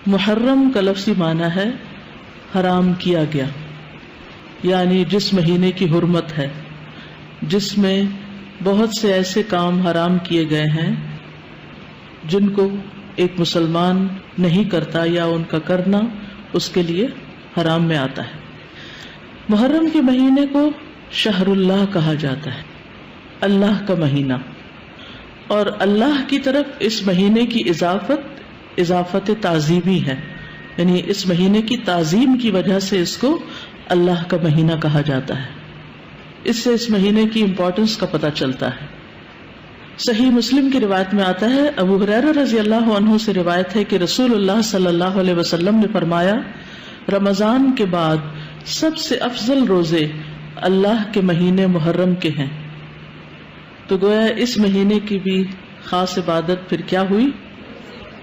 محرم کا لفظی معنی ہے حرام کیا گیا، یعنی جس مہینے کی حرمت ہے، جس میں بہت سے ایسے کام حرام کیے گئے ہیں جن کو ایک مسلمان نہیں کرتا یا ان کا کرنا اس کے لیے حرام میں آتا ہے۔ محرم کے مہینے کو شہر اللہ کہا جاتا ہے، اللہ کا مہینہ، اور اللہ کی طرف اس مہینے کی اضافت تعظیمی ہے، یعنی اس مہینے کی تعظیم کی وجہ سے اس کو اللہ کا مہینہ کہا جاتا ہے۔ اس سے اس مہینے کی امپورٹنس کا پتہ چلتا ہے۔ صحیح مسلم کی روایت میں آتا ہے، ابو ہریرہ رضی اللہ عنہ سے روایت ہے کہ رسول اللہ صلی اللہ علیہ وسلم نے فرمایا، رمضان کے بعد سب سے افضل روزے اللہ کے مہینے محرم کے ہیں۔ تو گویا اس مہینے کی بھی خاص عبادت پھر کیا ہوئی؟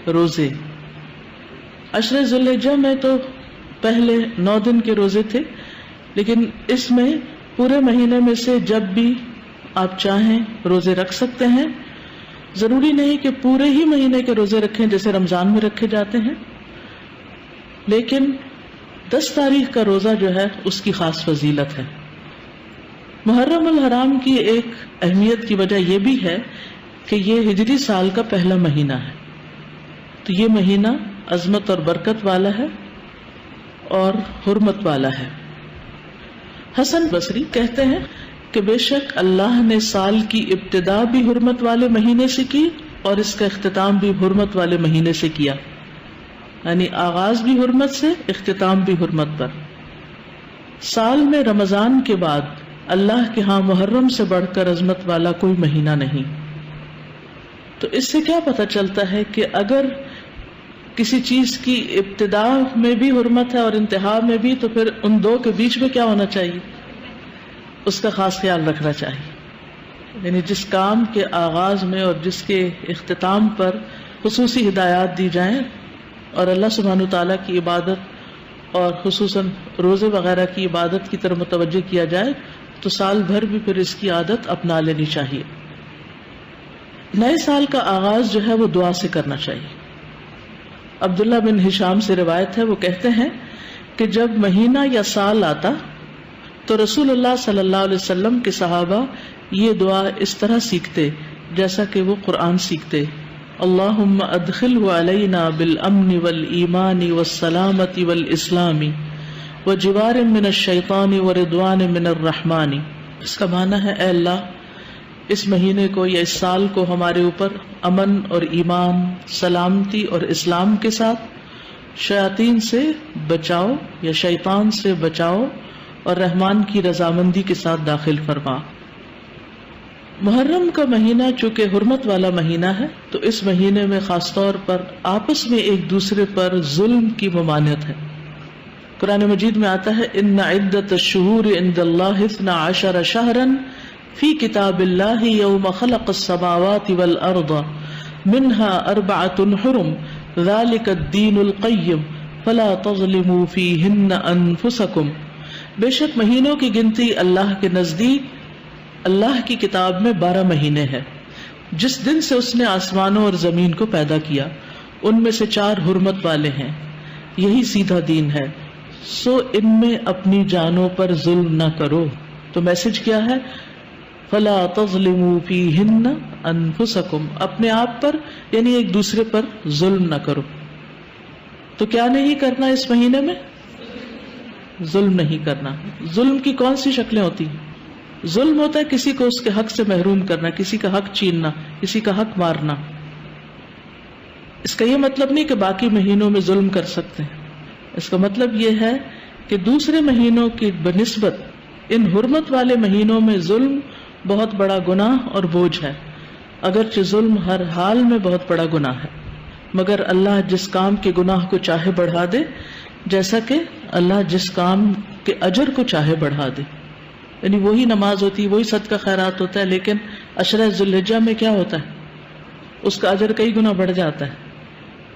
روزے۔ عشر ذی الحجہ میں تو پہلے 9 دن کے روزے تھے، لیکن اس میں پورے مہینے میں سے جب بھی آپ چاہیں روزے رکھ سکتے ہیں۔ ضروری نہیں کہ پورے ہی مہینے کے روزے رکھیں جیسے رمضان میں رکھے جاتے ہیں، لیکن 10 تاریخ کا روزہ جو ہے اس کی خاص فضیلت ہے۔ محرم الحرام کی ایک اہمیت کی وجہ یہ بھی ہے کہ یہ ہجری سال کا پہلا مہینہ ہے، تو یہ مہینہ عظمت اور برکت والا ہے اور حرمت والا ہے۔ حسن بصری کہتے ہیں کہ بے شک اللہ نے سال کی ابتدا بھی حرمت والے مہینے سے کی اور اس کا اختتام بھی حرمت والے مہینے سے کیا، یعنی آغاز بھی حرمت سے، اختتام بھی حرمت پر۔ سال میں رمضان کے بعد اللہ کے ہاں محرم سے بڑھ کر عظمت والا کوئی مہینہ نہیں۔ تو اس سے کیا پتہ چلتا ہے کہ اگر کسی چیز کی ابتدا میں بھی حرمت ہے اور انتہا میں بھی، تو پھر ان دو کے بیچ میں کیا ہونا چاہیے؟ اس کا خاص خیال رکھنا چاہیے، یعنی جس کام کے آغاز میں اور جس کے اختتام پر خصوصی ہدایات دی جائیں اور اللہ سبحانہ وتعالیٰ کی عبادت اور خصوصاً روزے وغیرہ کی عبادت کی طرف متوجہ کیا جائے تو سال بھر بھی پھر اس کی عادت اپنا لینی چاہیے۔ نئے سال کا آغاز جو ہے وہ دعا سے کرنا چاہیے۔ عبداللہ بن ہشام سے روایت ہے، وہ کہتے ہیں کہ جب مہینہ یا سال آتا تو رسول اللہ صلی اللہ علیہ وسلم کے صحابہ یہ دعا اس طرح سیکھتے جیسا کہ وہ قرآن سیکھتے، اللہم ادخلہ علینا بالامن والایمان والسلامت والاسلام وجوار من الشیطان ورضوان من الرحمن۔ اس کا معنی ہے، اے اللہ اس مہینے کو یا اس سال کو ہمارے اوپر امن اور ایمان، سلامتی اور اسلام کے ساتھ، شیاطین سے بچاؤ یا شیطان سے بچاؤ اور رحمان کی رضامندی کے ساتھ داخل فرما۔ محرم کا مہینہ چونکہ حرمت والا مہینہ ہے تو اس مہینے میں خاص طور پر آپس میں ایک دوسرے پر ظلم کی ممانعت ہے۔ قرآن مجید میں آتا ہے، ان عدت الشہور عند اللہ 12 شہرا فی کتاب اللہ یوم خلق السماوات والارض منها 4 حرم ذلک الدین القیم فلا تظلموا فیہن انفسکم۔ بے شک مہینوں کی گنتی اللہ کے نزدیک اللہ کی کتاب میں 12 مہینے ہیں، جس دن سے اس نے آسمانوں اور زمین کو پیدا کیا، ان میں سے 4 حرمت والے ہیں، یہی سیدھا دین ہے، سو ان میں اپنی جانوں پر ظلم نہ کرو۔ تو میسج کیا ہے؟ فلا تظلموا فیہن انفسکم، اپنے آپ پر یعنی ایک دوسرے پر ظلم نہ کرو۔ تو کیا نہیں کرنا اس مہینے میں؟ ظلم نہیں کرنا۔ ظلم کی کون سی شکلیں ہوتی ہیں؟ ظلم ہوتا ہے کسی کو اس کے حق سے محروم کرنا، کسی کا حق چھیننا، کسی کا حق مارنا۔ اس کا یہ مطلب نہیں کہ باقی مہینوں میں ظلم کر سکتے ہیں، اس کا مطلب یہ ہے کہ دوسرے مہینوں کی بنسبت ان حرمت والے مہینوں میں ظلم بہت بڑا گناہ اور بوجھ ہے، اگرچہ ظلم ہر حال میں بہت بڑا گناہ ہے، مگر اللہ جس کام کے گناہ کو چاہے بڑھا دے، جیسا کہ اللہ جس کام کے اجر کو چاہے بڑھا دے۔ یعنی وہی نماز ہوتی ہے، وہی صدقہ خیرات ہوتا ہے، لیکن عشرہ ذی الحجہ میں کیا ہوتا ہے؟ اس کا اجر کئی گنا بڑھ جاتا ہے۔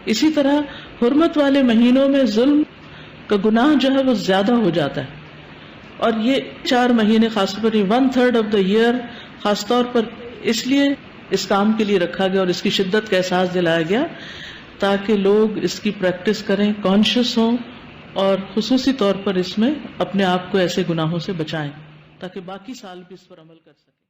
اسی طرح حرمت والے مہینوں میں ظلم کا گناہ جو ہے وہ زیادہ ہو جاتا ہے، اور یہ 4 مہینے خاص طور پر 1/3 آف دا ایئر خاص طور پر اس لیے اس کام کے لیے رکھا گیا اور اس کی شدت کا احساس دلایا گیا تاکہ لوگ اس کی پریکٹس کریں، کانشیس ہوں، اور خصوصی طور پر اس میں اپنے آپ کو ایسے گناہوں سے بچائیں تاکہ باقی سال بھی اس پر عمل کر سکیں۔